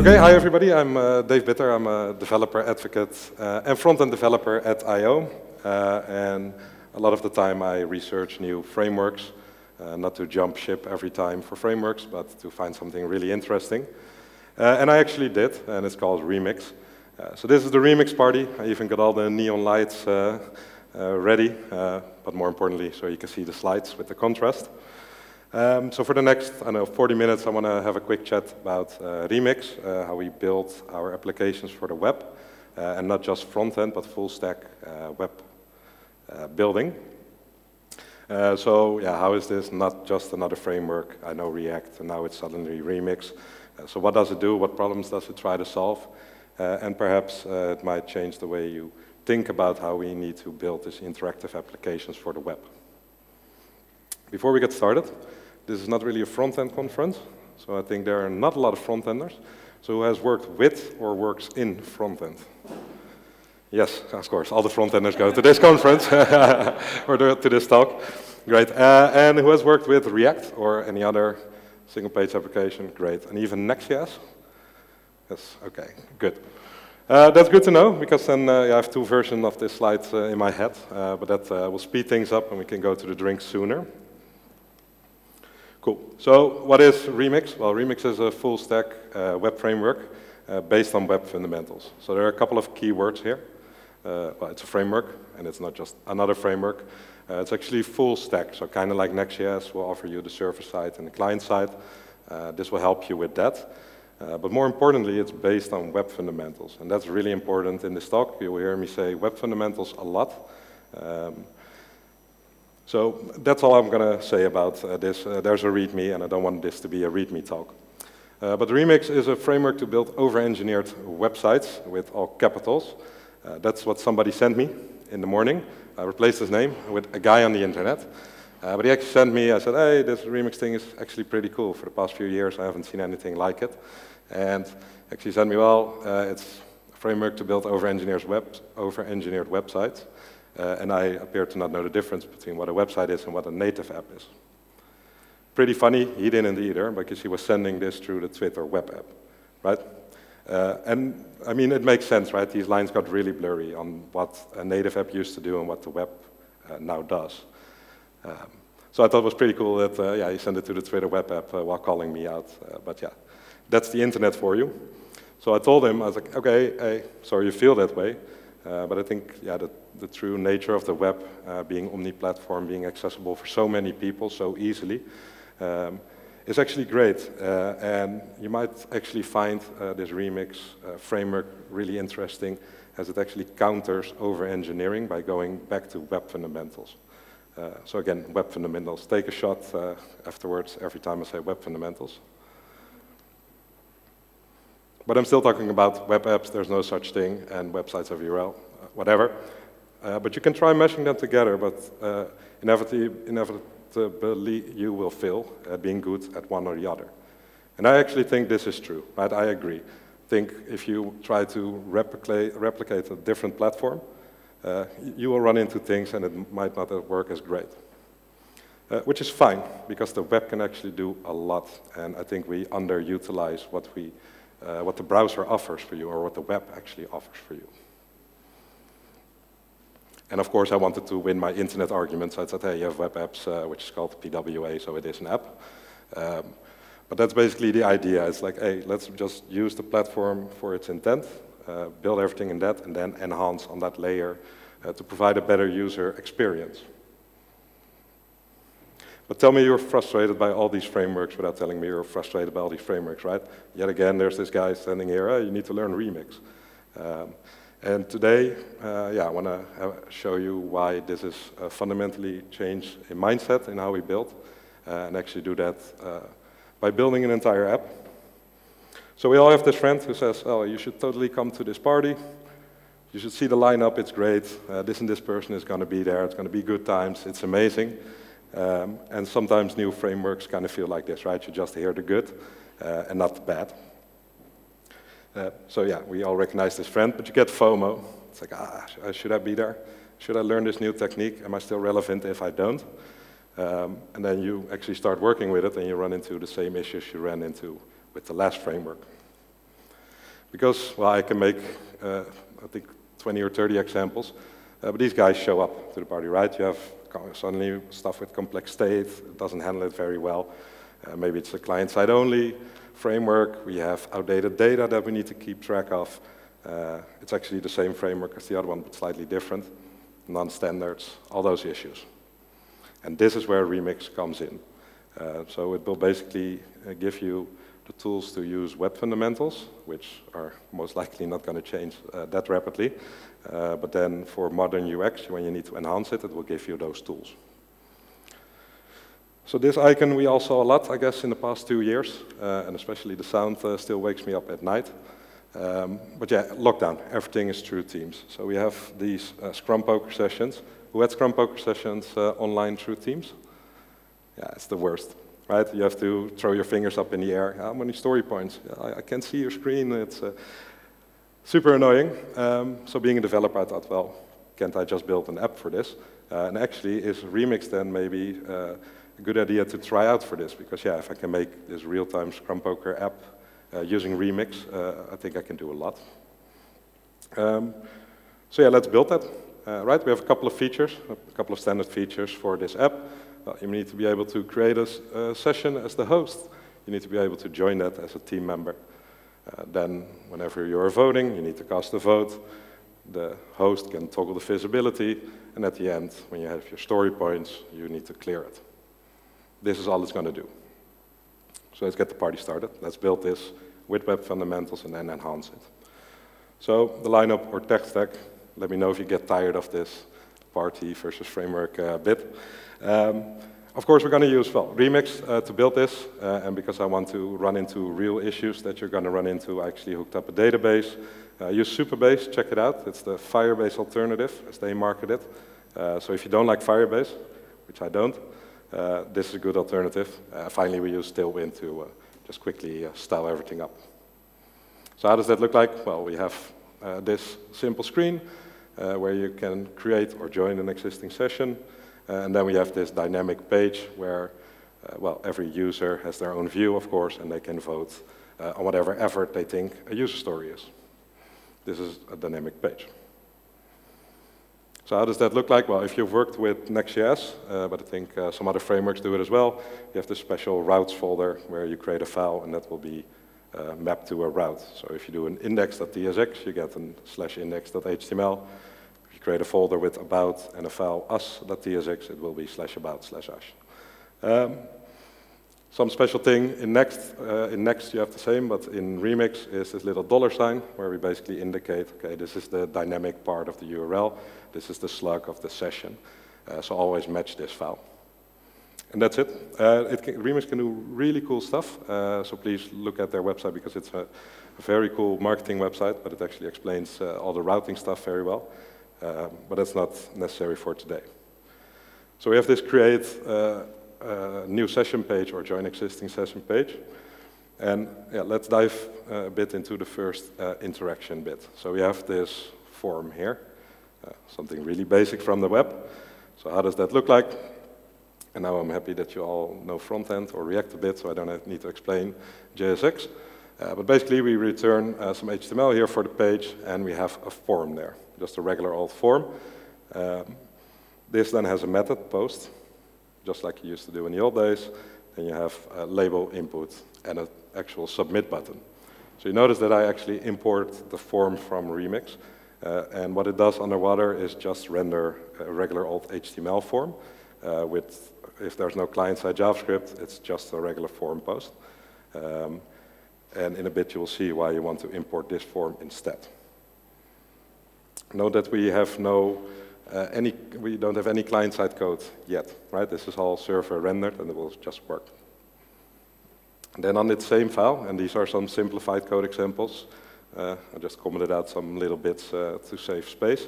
Okay, hi everybody. I'm Dave Bitter. I'm a developer advocate and front-end developer at I/O. And a lot of the time I research new frameworks, not to jump ship every time for frameworks, but to find something really interesting. And I actually did, and it's called Remix. So this is the Remix party. I even got all the neon lights ready, but more importantly, so you can see the slides with the contrast. So for the next, 40 minutes, I want to have a quick chat about Remix, how we build our applications for the web, and not just front-end, but full-stack web building. So yeah, how is this not just another framework? I know React, and now it's suddenly Remix. So what does it do? What problems does it try to solve? And perhaps it might change the way you think about how we need to build these interactive applications for the web. Before we get started, this is not really a front-end conference, so I think there are not a lot of front-enders. So who has worked with or works in front-end? Yes, of course, all the front-enders go to this conference, or to this talk. Great. And who has worked with React or any other single-page application? Great. And even Next.js? Yes, okay, good. That's good to know, because then I have two versions of this slide in my head, but that will speed things up and we can go to the drinks sooner. Cool. So what is Remix? Well, Remix is a full-stack web framework based on web fundamentals. So there are a couple of keywords here. Well, it's a framework, and it's not just another framework. It's actually full stack, so kind of like Next.js will offer you the server side and the client side. This will help you with that. But more importantly, it's based on web fundamentals, and that's really important in this talk. You will hear me say web fundamentals a lot. So that's all I'm going to say about this. There's a README, and I don't want this to be a README talk. But Remix is a framework to build over-engineered websites with all capitals. That's what somebody sent me in the morning. I replaced his name with a guy on the internet. But he actually sent me, I said, hey, this Remix thing is actually pretty cool. For the past few years, I haven't seen anything like it. And actually sent me, well, it's a framework to build over-engineered websites. And I appear to not know the difference between what a website is and what a native app is. Pretty funny, he didn't either, because he was sending this through the Twitter web app, right? And I mean, it makes sense, right? These lines got really blurry on what a native app used to do and what the web now does. So I thought it was pretty cool that, yeah, he sent it to the Twitter web app while calling me out. But yeah, that's the internet for you. So I told him, I was like, okay, hey, sorry you feel that way. But I think, yeah, the true nature of the web being omni-platform, being accessible for so many people so easily, is actually great. And you might actually find this Remix framework really interesting, as it actually counters over-engineering by going back to web fundamentals. So again, web fundamentals. Take a shot afterwards every time I say web fundamentals. But I'm still talking about web apps. There's no such thing, and websites of URL, whatever. But you can try meshing them together, but inevitably you will fail at being good at one or the other. And I actually think this is true, right? I agree. I think if you try to replicate a different platform, you will run into things and it might not work as great. Which is fine, because the web can actually do a lot, and I think we underutilize what the browser offers for you, or what the web actually offers for you. And of course, I wanted to win my internet argument, so I said, hey, you have web apps, which is called PWA, so it is an app. But that's basically the idea. It's like, hey, let's just use the platform for its intent, build everything in that, and then enhance on that layer to provide a better user experience. But tell me you're frustrated by all these frameworks without telling me you're frustrated by all these frameworks, right? Yet again, there's this guy standing here, oh, you need to learn Remix. And today, yeah, I want to show you why this is a fundamentally change in mindset in how we build, and actually do that by building an entire app. So we all have this friend who says, oh, you should totally come to this party. You should see the lineup, it's great. This and this person is going to be there. It's going to be good times. It's amazing. And sometimes new frameworks kind of feel like this, right? You just hear the good and not the bad. So yeah, we all recognize this friend, but you get FOMO. It's like, should I be there? Should I learn this new technique? Am I still relevant if I don't? And then you actually start working with it, and you run into the same issues you ran into with the last framework. Because, well, I can make, I think, 20 or 30 examples, but these guys show up to the party, right? You have suddenly stuff with complex state, it doesn't handle it very well. Maybe it's a client-side only framework, we have outdated data that we need to keep track of. It's actually the same framework as the other one, but slightly different. Non-standards, all those issues. And this is where Remix comes in. So it will basically give you the tools to use web fundamentals, which are most likely not going to change that rapidly. But then for modern UX, when you need to enhance it, it will give you those tools. So this icon we all saw a lot, I guess, in the past 2 years, and especially the sound still wakes me up at night. But yeah, lockdown, everything is through Teams. So we have these Scrum Poker sessions. Who had Scrum Poker sessions online through Teams? Yeah, it's the worst, right? You have to throw your fingers up in the air. How many story points? I can't see your screen. It's super annoying. So being a developer, I thought, well, can't I just build an app for this? And actually, is Remix then maybe a good idea to try out for this? Because yeah, if I can make this real-time Scrum Poker app using Remix, I think I can do a lot. So yeah, let's build that. Right, we have a couple of features, a couple of standard features for this app. You need to be able to create a session as the host. You need to be able to join that as a team member. Then, whenever you're voting, you need to cast a vote. The host can toggle the visibility. And at the end, when you have your story points, you need to clear it. This is all it's going to do. So let's get the party started. Let's build this with web fundamentals and then enhance it. So the lineup or tech stack, let me know if you get tired of this party versus framework bit. Of course, we're going to use, well, Remix to build this, and because I want to run into real issues that you're going to run into, I actually hooked up a database. Use Supabase, check it out. It's the Firebase alternative, as they market it. So if you don't like Firebase, which I don't, this is a good alternative. Finally, we use Tailwind to just quickly style everything up. So how does that look like? Well, we have this simple screen where you can create or join an existing session. And then we have this dynamic page where, well, every user has their own view, of course, and they can vote on whatever effort they think a user story is. This is a dynamic page. So how does that look like? Well, if you've worked with Next.js, but I think some other frameworks do it as well, you have this special routes folder where you create a file, and that will be mapped to a route. So if you do an index.tsx, you get an /index.html. If you create a folder with about and a file us.tsx, it will be /about/us. Some special thing in Next you have the same, but in Remix is this little $sign where we basically indicate, okay, this is the dynamic part of the URL, this is the slug of the session. So always match this file. And that's it. Remix can do really cool stuff, so please look at their website because it's a very cool marketing website, but it actually explains all the routing stuff very well. But that's not necessary for today. So we have this create new session page or join existing session page. And yeah, let's dive a bit into the first interaction bit. So we have this form here, something really basic from the web. So how does that look like? And now I'm happy that you all know front-end or React a bit, so I don't need to explain JSX. But basically, we return some HTML here for the page, and we have a form there, just a regular old form. This then has a method, post, just like you used to do in the old days. Then you have a label input and an actual submit button. So you notice that I actually import the form from Remix. And what it does underwater is just render a regular old HTML form with, if there's no client-side JavaScript, it's just a regular form post. And in a bit, you will see why you want to import this form instead. Note that we have we don't have any client-side code yet, right? This is all server rendered, and it will just work. And then on that same file, and these are some simplified code examples. I just commented out some little bits to save space.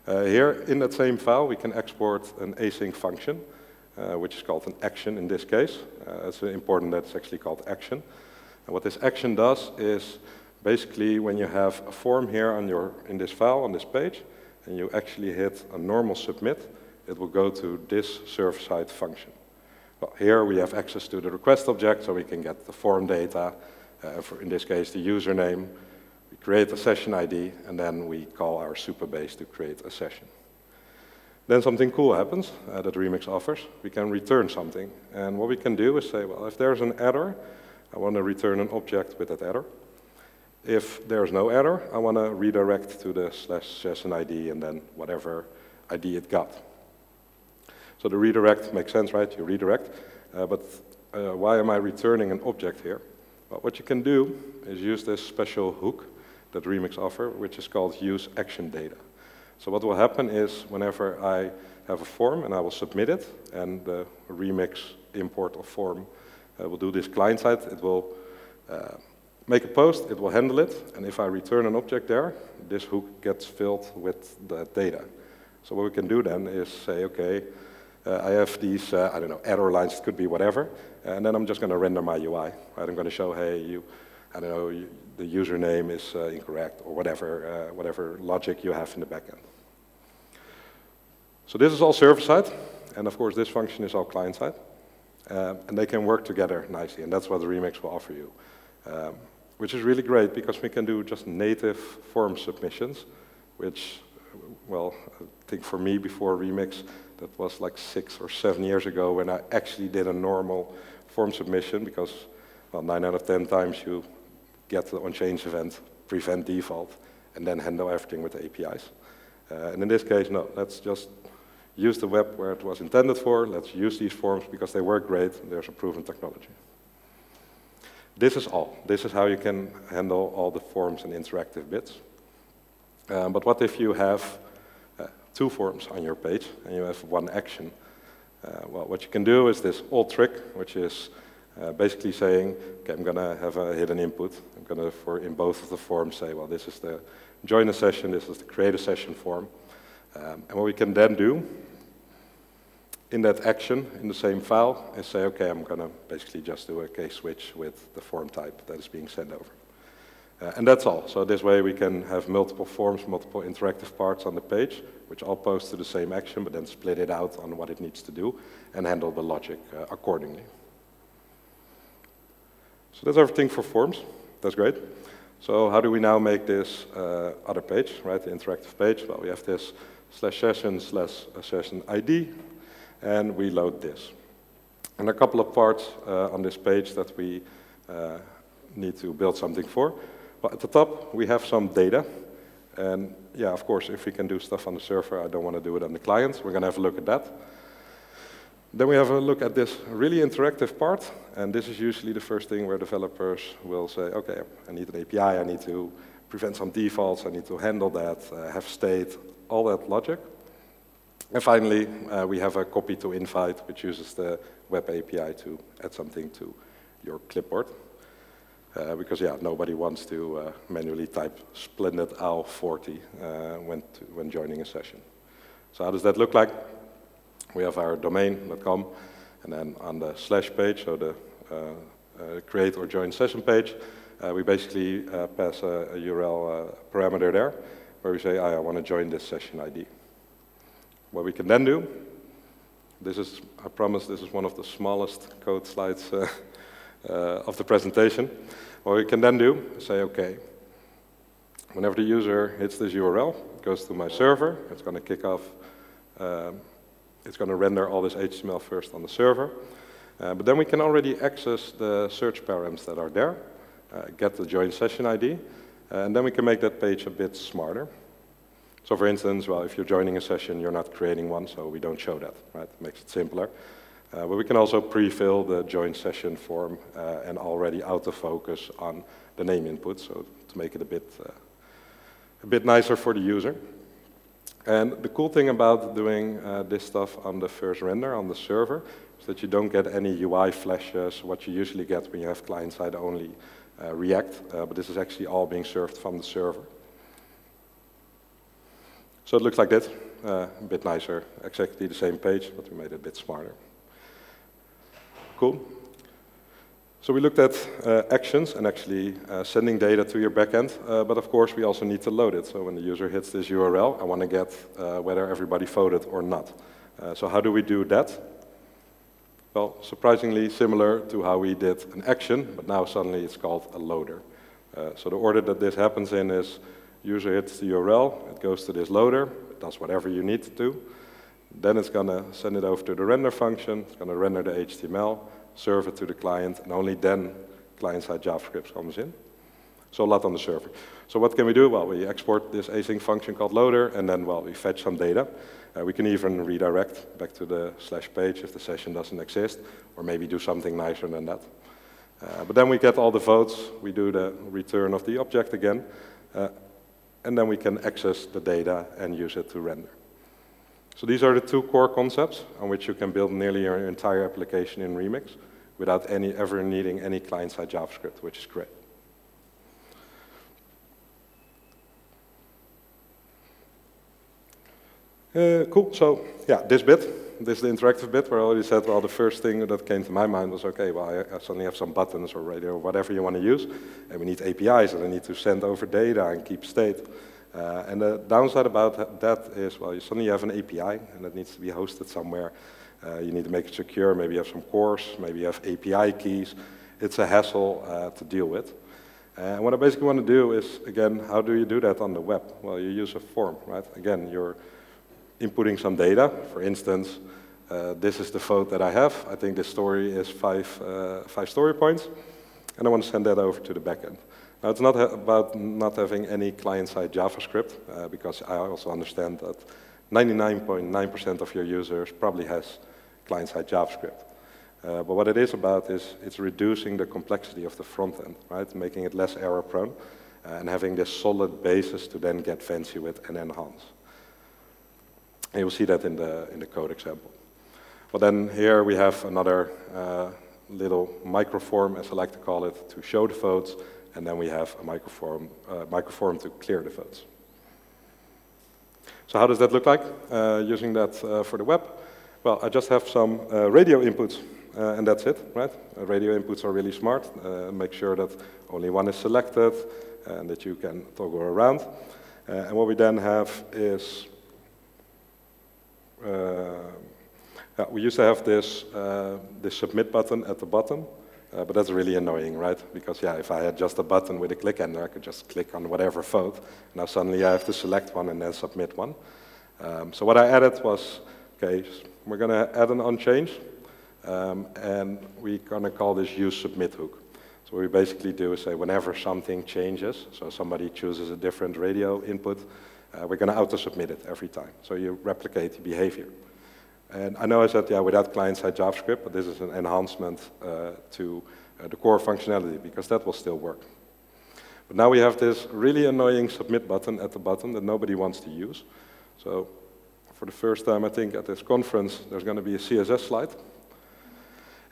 Here, in that same file, we can export an async function, which is called an action in this case. It's important that it's actually called action. And what this action does is basically when you have a form here in this file, on this page, and you actually hit a normal submit, it will go to this server-side function. Well, here we have access to the request object, so we can get the form data, in this case the username, We create a session ID, and then we call our Supabase to create a session. Then something cool happens that Remix offers. We can return something. And what we can do is say, well, if there's an error, I want to return an object with that error. If there's no error, I want to redirect to the /session ID and then whatever ID it got. So the redirect makes sense, right? You redirect. But why am I returning an object here? Well, what you can do is use this special hook that Remix offers, which is called use action data. So what will happen is whenever I have a form and I will submit it, and the Remix import of form will do this client side, it will make a post, it will handle it, and if I return an object there, this hook gets filled with the data. So what we can do then is say, okay, I have these, I don't know, error lines, it could be whatever, and then I'm just going to render my UI. Right? I'm going to show, hey, I don't know, the username is incorrect, or whatever logic you have in the backend. So this is all server-side, and of course this function is all client-side, and they can work together nicely, and that's what the Remix will offer you. Which is really great because we can do just native form submissions, which, well, I think for me before Remix, that was like 6 or 7 years ago when I actually did a normal form submission because, well, 9 out of 10 times you get the onChange event, prevent default, and then handle everything with the APIs. And in this case, no, let's just use the web where it was intended for, let's use these forms because they work great, and there's a proven technology. This is all. This is how you can handle all the forms and interactive bits. But what if you have 2 forms on your page and you have 1 action? Well, what you can do is this old trick, which is basically saying, okay, I'm going to have a hidden input. I'm going to, in both of the forms, say, well, this is the join a session, this is the create a session form. And what we can then do in that action, in the same file, is say, okay, I'm going to basically just do a case switch with the form type that is being sent over. And that's all. So this way we can have multiple forms, multiple interactive parts on the page, which all post to the same action, but then split it out on what it needs to do and handle the logic accordingly. So that's everything for forms. That's great. So how do we now make this other page, right, the interactive page? Well, we have this /session/session ID, and we load this. And a couple of parts on this page that we need to build something for. Well, at the top, we have some data. And yeah, of course, if we can do stuff on the server, I don't want to do it on the client. We're going to have a look at that. Then we have a look at this really interactive part. And this is usually the first thing where developers will say, okay, I need an API, I need to prevent some defaults, I need to handle that, have state, all that logic. And finally, we have a copy to invite, which uses the web API to add something to your clipboard. Because, yeah, nobody wants to manually type splendid owl40 when joining a session. So how does that look like? We have our domain.com, and then on the / page, so the create or join session page, we basically pass a URL parameter there, where we say, I want to join this session ID. What we can then do, this is, I promise this is one of the smallest code slides of the presentation. What we can then do is say, okay, whenever the user hits this URL, it goes to my server, it's going to kick off, it's going to render all this HTML first on the server. But then we can already access the search params that are there, get the join session ID, and then we can make that page a bit smarter. So for instance, well, if you're joining a session, you're not creating one, so we don't show that, right? It makes it simpler. But we can also pre-fill the join session form and already autofocus on the name input, so to make it a bit nicer for the user. And the cool thing about doing this stuff on the first render on the server is that you don't get any UI flashes, what you usually get when you have client-side only React, but this is actually all being served from the server. So it looks like that, a bit nicer, exactly the same page, but we made it a bit smarter. Cool. So we looked at actions and actually sending data to your backend, but of course we also need to load it. So when the user hits this URL, I want to get whether everybody voted or not. So how do we do that? Well, surprisingly similar to how we did an action, but now suddenly it's called a loader. So the order that this happens in is user hits the URL, it goes to this loader, it does whatever you need to do. Then it's going to send it over to the render function, it's going to render the HTML, serve it to the client, and only then client-side JavaScript comes in. So a lot on the server. So what can we do? Well, we export this async function called loader, and then, well, we fetch some data. We can even redirect back to the /page if the session doesn't exist, or maybe do something nicer than that. But then we get all the votes, we do the return of the object again, and then we can access the data and use it to render. So these are the two core concepts on which you can build nearly your entire application in Remix without ever needing any client-side JavaScript, which is great. Cool, so yeah, this is the interactive bit where I already said, well, the first thing that came to my mind was, okay, well, I suddenly have some buttons or radio or whatever you want to use, and we need APIs, and I need to send over data and keep state. And the downside about that is, well, you suddenly have an API, and it needs to be hosted somewhere. You need to make it secure, maybe you have some cores, maybe you have API keys. It's a hassle to deal with. And what I basically want to do is, again, how do you do that on the web? Well, you use a form, right? Again, you're inputting some data. For instance, this is the vote that I have. I think this story is five story points, and I want to send that over to the backend. Now, it's not about not having any client-side JavaScript, because I also understand that 99.9% of your users probably has client-side JavaScript. But what it is about is it's reducing the complexity of the front end, right? Making it less error-prone, and having this solid basis to then get fancy with and enhance. And you'll see that in the code example. Well, then here we have another little microform, as I like to call it, to show the votes, and then we have a microform to clear the votes. So how does that look like, using that for the web? Well, I just have some radio inputs, and that's it, right? Radio inputs are really smart. Make sure that only one is selected, and that you can toggle around. And what we then have is we used to have this submit button at the bottom, but that's really annoying, right? Because yeah, if I had just a button with a click ender, I could just click on whatever vote. Now suddenly I have to select one and then submit one. So what I added was, okay, we're going to add an onChange, and we're going to call this use submit hook. So what we basically do is say whenever something changes, so somebody chooses a different radio input, we're going to auto-submit it every time. So you replicate the behavior. And I know I said, yeah, without client-side JavaScript, but this is an enhancement to the core functionality, because that will still work. But now we have this really annoying submit button at the bottom that nobody wants to use. So for the first time, I think, at this conference, there's going to be a CSS slide.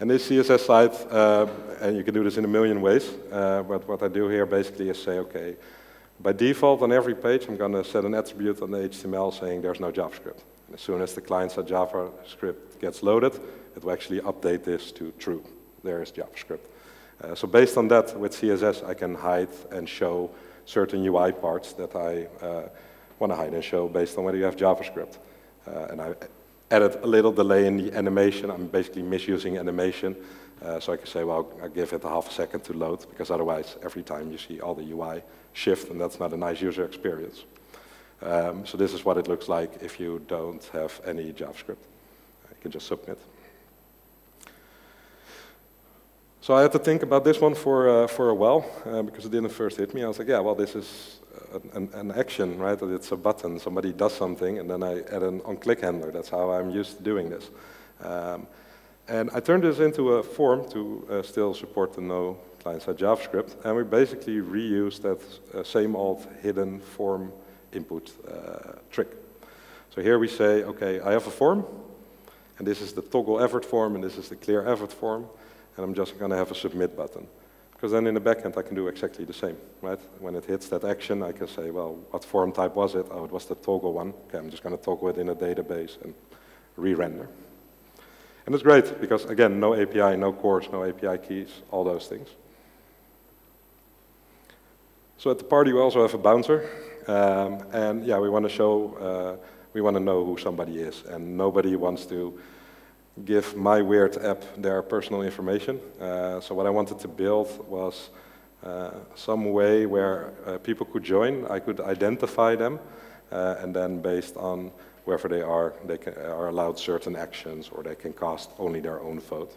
And this CSS slide, and you can do this in a million ways, but what I do here basically is say, okay, by default, on every page, I'm going to set an attribute on the HTML saying there's no JavaScript. And as soon as the client-side JavaScript gets loaded, it will actually update this to true. There is JavaScript. So based on that, with CSS, I can hide and show certain UI parts that I want to hide and show based on whether you have JavaScript. And I added a little delay in the animation. I'm basically misusing animation. So I can say, well, I give it a half a second to load, because otherwise, every time you see all the UI shift, and that's not a nice user experience. So this is what it looks like if you don't have any JavaScript. You can just submit. So I had to think about this one for a while, because it didn't first hit me. I was like, yeah, well, this is an action, right? It's a button. Somebody does something, and then I add an on-click handler. That's how I'm used to doing this. And I turned this into a form to still support the no client-side JavaScript, and we basically reused that same old hidden form input trick. So here we say, okay, I have a form, and this is the toggle effort form, and this is the clear effort form, and I'm just going to have a submit button. Because then in the backend I can do exactly the same, right? When it hits that action, I can say, well, what form type was it? Oh, it was the toggle one. Okay, I'm just going to toggle it in a database and re-render. And it's great, because again, no API, no cores, no API keys, all those things. So at the party we also have a bouncer, and yeah, we want to show, we want to know who somebody is, and nobody wants to give my weird app their personal information. So what I wanted to build was some way where people could join. I could identify them, and then based on wherever they are allowed certain actions, or they can cast only their own vote.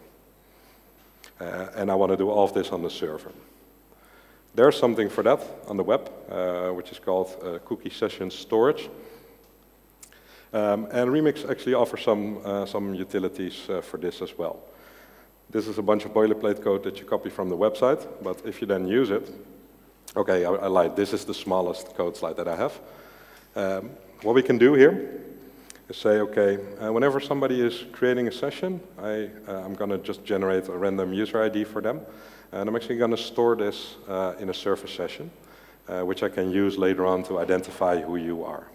And I want to do all of this on the server. There's something for that on the web, which is called cookie session storage. And Remix actually offers some utilities for this as well. This is a bunch of boilerplate code that you copy from the website, but if you then use it, okay, I lied, this is the smallest code slide that I have. What we can do here is say, okay, whenever somebody is creating a session, I'm going to just generate a random user ID for them, and I'm actually going to store this in a service session, which I can use later on to identify who you are.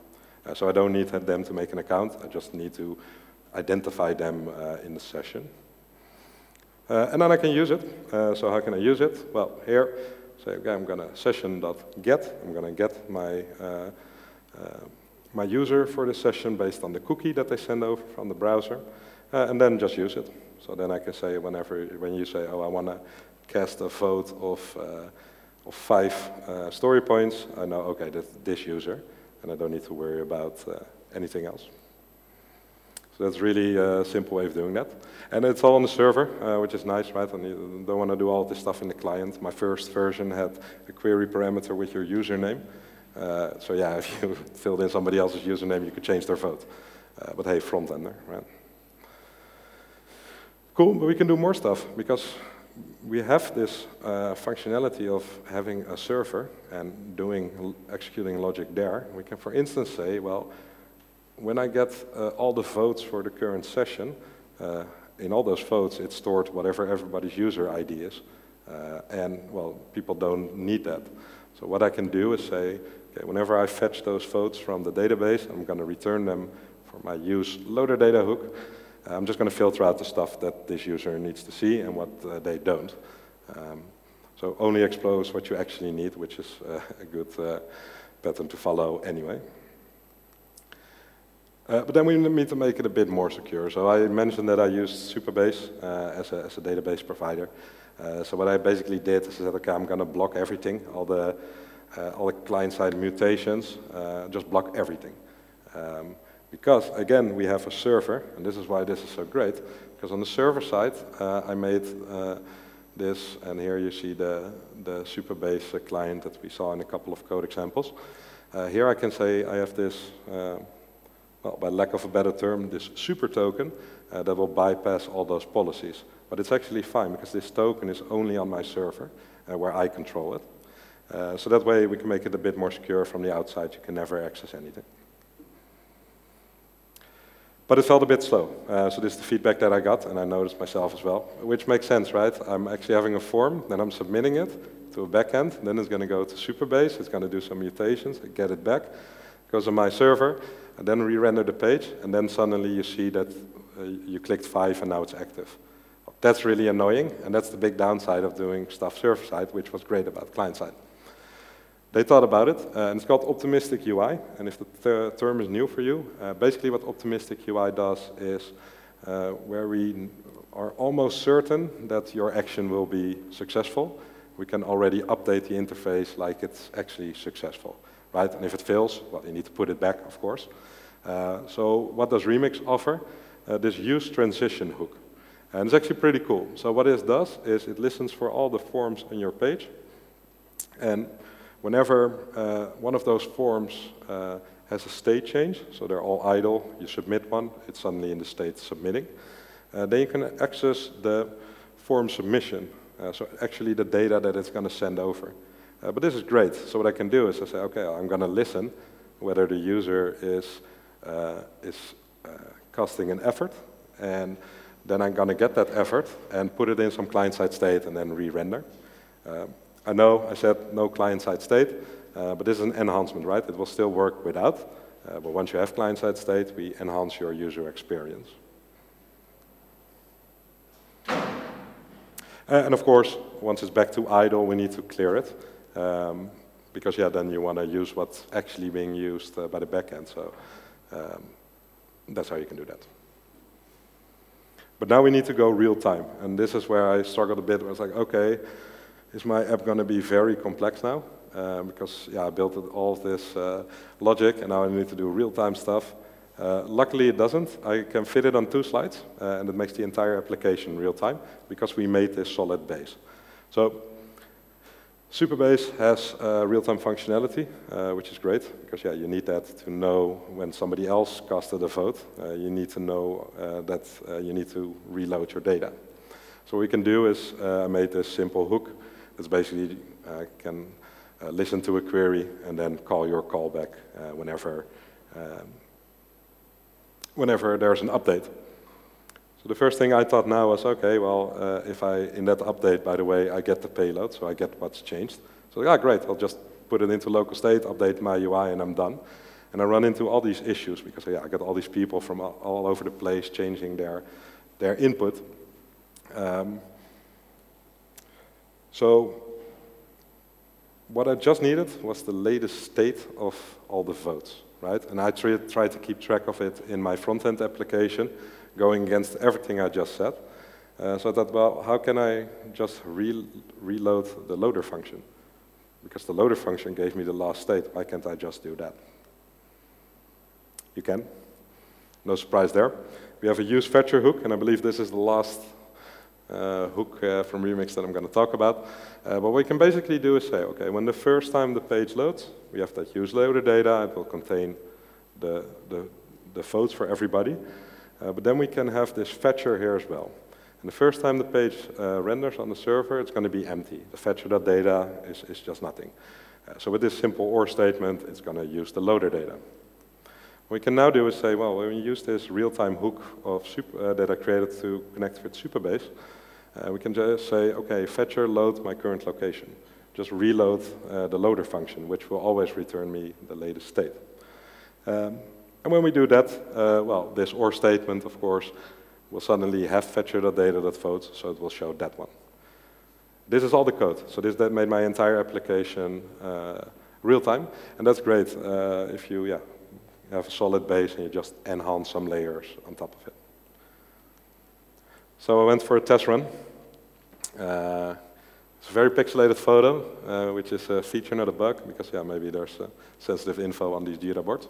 So I don't need them to make an account, I just need to identify them in the session. And then I can use it. So how can I use it? Well, here, say, okay, I'm going to session.get. I'm going to get my, my user for the session based on the cookie that they send over from the browser, and then just use it. So then I can say, when you say, oh, I want to cast a vote of 5 story points, I know, okay, that's this user, and I don't need to worry about anything else. So that's really a simple way of doing that. And it's all on the server, which is nice, right? And you don't want to do all this stuff in the client. My first version had a query parameter with your username. So yeah, if you filled in somebody else's username, you could change their vote. But hey, front-ender, right? Cool, but we can do more stuff, because we have this functionality of having a server and executing logic there. We can, for instance, say, well, when I get all the votes for the current session, in all those votes, it's stored whatever everybody's user ID is. And, well, people don't need that. So what I can do is say, okay, whenever I fetch those votes from the database, I'm going to return them for my use loader data hook. I'm just going to filter out the stuff that this user needs to see and what they don't. So only expose what you actually need, which is a good pattern to follow anyway. But then we need to make it a bit more secure. So I mentioned that I used Supabase as a database provider. So what I basically did is I said, okay, I'm going to block everything, all the client-side mutations, just block everything. Because, again, we have a server, and this is why this is so great, because on the server side, I made this, and here you see the Supabase client that we saw in a couple of code examples. Here I can say I have this, well, by lack of a better term, this super token that will bypass all those policies. But it's actually fine, because this token is only on my server, where I control it. So that way we can make it a bit more secure from the outside. You can never access anything. But it felt a bit slow. So this is the feedback that I got, and I noticed myself as well, which makes sense, right? I'm actually having a form, then I'm submitting it to a backend, then it's going to go to Supabase, it's going to do some mutations, get it back, goes on my server, and then re-render the page, and then suddenly you see that you clicked 5 and now it's active. That's really annoying, and that's the big downside of doing stuff server-side, which was great about client-side. They thought about it, and it's called optimistic UI, and if the term is new for you, basically what optimistic UI does is where we are almost certain that your action will be successful, we can already update the interface like it's actually successful, right? And if it fails, well, you need to put it back, of course. So what does Remix offer? This use transition hook. And it's actually pretty cool. So what it does is it listens for all the forms on your page, and whenever one of those forms has a state change, so they're all idle, you submit one, it's suddenly in the state submitting, then you can access the form submission, so actually the data that it's going to send over. But this is great. So what I can do is I say, okay, I'm going to listen whether the user is casting an effort, and then I'm going to get that effort and put it in some client-side state and then re-render. I know I said no client-side state, but this is an enhancement, right? It will still work without, but once you have client-side state, we enhance your user experience. And of course, once it's back to idle, we need to clear it, because yeah, then you want to use what's actually being used by the backend. So that's how you can do that. But now we need to go real time, and this is where I struggled a bit. Where it's like, okay, is my app going to be very complex now? Because yeah, I built all of this logic, and now I need to do real-time stuff. Luckily, it doesn't. I can fit it on 2 slides, and it makes the entire application real-time because we made this solid base. So Superbase has real-time functionality, which is great, because yeah, you need that to know when somebody else casted a vote. You need to know that you need to reload your data. So what we can do is I made this simple hook that's basically can listen to a query and then call your callback whenever there's an update. So the first thing I thought now was, okay, well, if in that update, by the way, I get the payload, so I get what's changed. So yeah, great, I'll just put it into local state, update my UI, and I'm done. And I run into all these issues because yeah, I got all these people from all over the place changing their input. So what I just needed was the latest state of all the votes, right? And I tried to keep track of it in my front-end application, going against everything I just said. So I thought, well, how can I just reload the loader function? Because the loader function gave me the last state. Why can't I just do that? You can. No surprise there. We have a useFetcher hook, and I believe this is the last hook from Remix that I'm going to talk about. But what we can basically do is say, okay, when the first time the page loads, we have that useLoader data. It will contain the votes for everybody. But then we can have this fetcher here as well. And the first time the page renders on the server, it's going to be empty. The fetcher.data is just nothing. So with this simple OR statement, it's going to use the loader data. What we can now do is say, well, when we use this real-time hook of that I created to connect with Superbase, we can just say, okay, fetcher load my current location. Just reload the loader function, which will always return me the latest state. And when we do that, well, this OR statement, of course, will suddenly have fetcher.data.votes, so it will show that one. This is all the code. So that made my entire application real-time, and that's great if you have a solid base and you just enhance some layers on top of it. So I went for a test run. It's a very pixelated photo, which is a feature, not a bug, because yeah, maybe there's sensitive info on these Jira boards.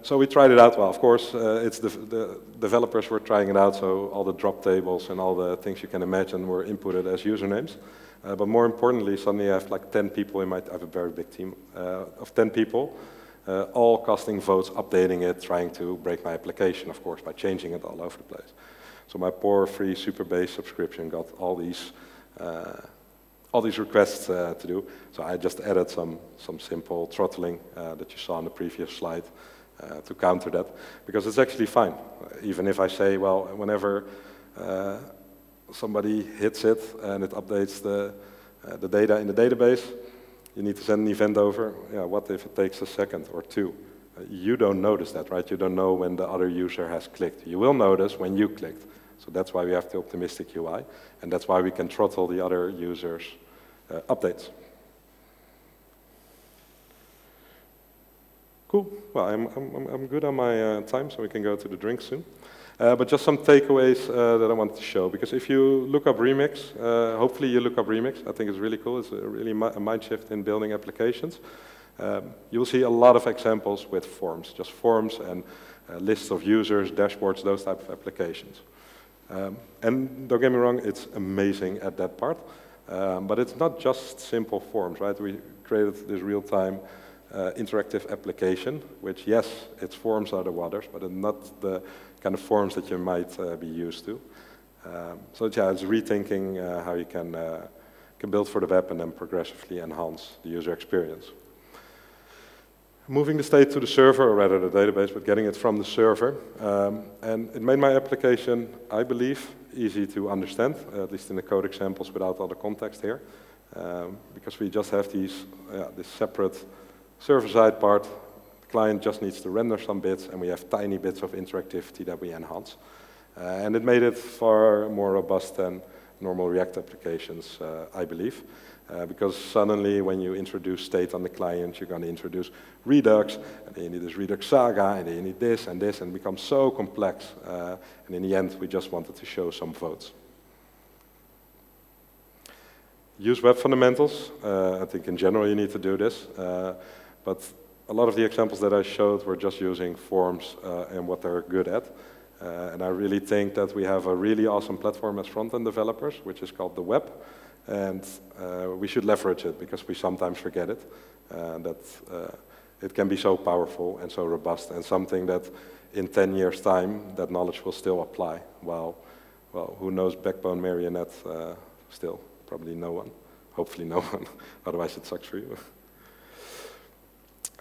So we tried it out. Well, of course, it's the developers were trying it out, so all the drop tables and all the things you can imagine were inputted as usernames. But more importantly, suddenly I have like 10 people I have a very big team of 10 people, all casting votes, updating it, trying to break my application, of course, by changing it all over the place. So my poor free Superbase subscription got all these requests to do. So I just added some simple throttling that you saw on the previous slide to counter that, because it's actually fine. Even if I say, well, whenever somebody hits it and it updates the data in the database, you need to send an event over. Yeah, what if it takes a second or 2? You don't notice that, right? You don't know when the other user has clicked. You will notice when you clicked. So that's why we have the optimistic UI, and that's why we can throttle the other users' updates. Cool. Well, I'm good on my time, so we can go to the drink soon. But just some takeaways that I wanted to show, because if you look up Remix, hopefully you look up Remix. I think it's really cool. It's really a mind shift in building applications. You'll see a lot of examples with forms, just forms and lists of users, dashboards, those type of applications. And don't get me wrong, it's amazing at that part. But it's not just simple forms, right? We created this real-time interactive application, which, yes, its forms are the waters, but it's not the kind of forms that you might be used to. So yeah, it's rethinking how you can build for the web and then progressively enhance the user experience. Moving the state to the server, or rather the database, but getting it from the server. And it made my application, I believe, easy to understand, at least in the code examples without all the context here. Because we just have this separate server-side part. The client just needs to render some bits, and we have tiny bits of interactivity that we enhance. And it made it far more robust than normal React applications, I believe. Because suddenly when you introduce state on the client, you're going to introduce Redux, and then you need this Redux Saga, and then you need this, and it becomes so complex. And in the end, we just wanted to show some votes. use web fundamentals. I think in general you need to do this, but a lot of the examples that I showed were just using forms and what they're good at. And I really think that we have a really awesome platform as front-end developers, which is called the web. And we should leverage it because we sometimes forget it. That it can be so powerful and so robust and something that in 10 years' time, that knowledge will still apply. Well, who knows Backbone Marionette still? Probably no one. Hopefully no one. Otherwise it sucks for you.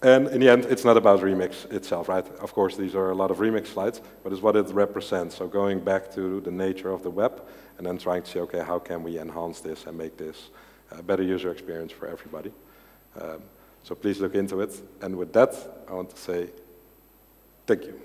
And in the end, it's not about Remix itself, right? Of course, these are a lot of Remix slides, but it's what it represents. So going back to the nature of the web and then trying to say, okay, how can we enhance this and make this a better user experience for everybody? So please look into it. And with that, I want to say thank you.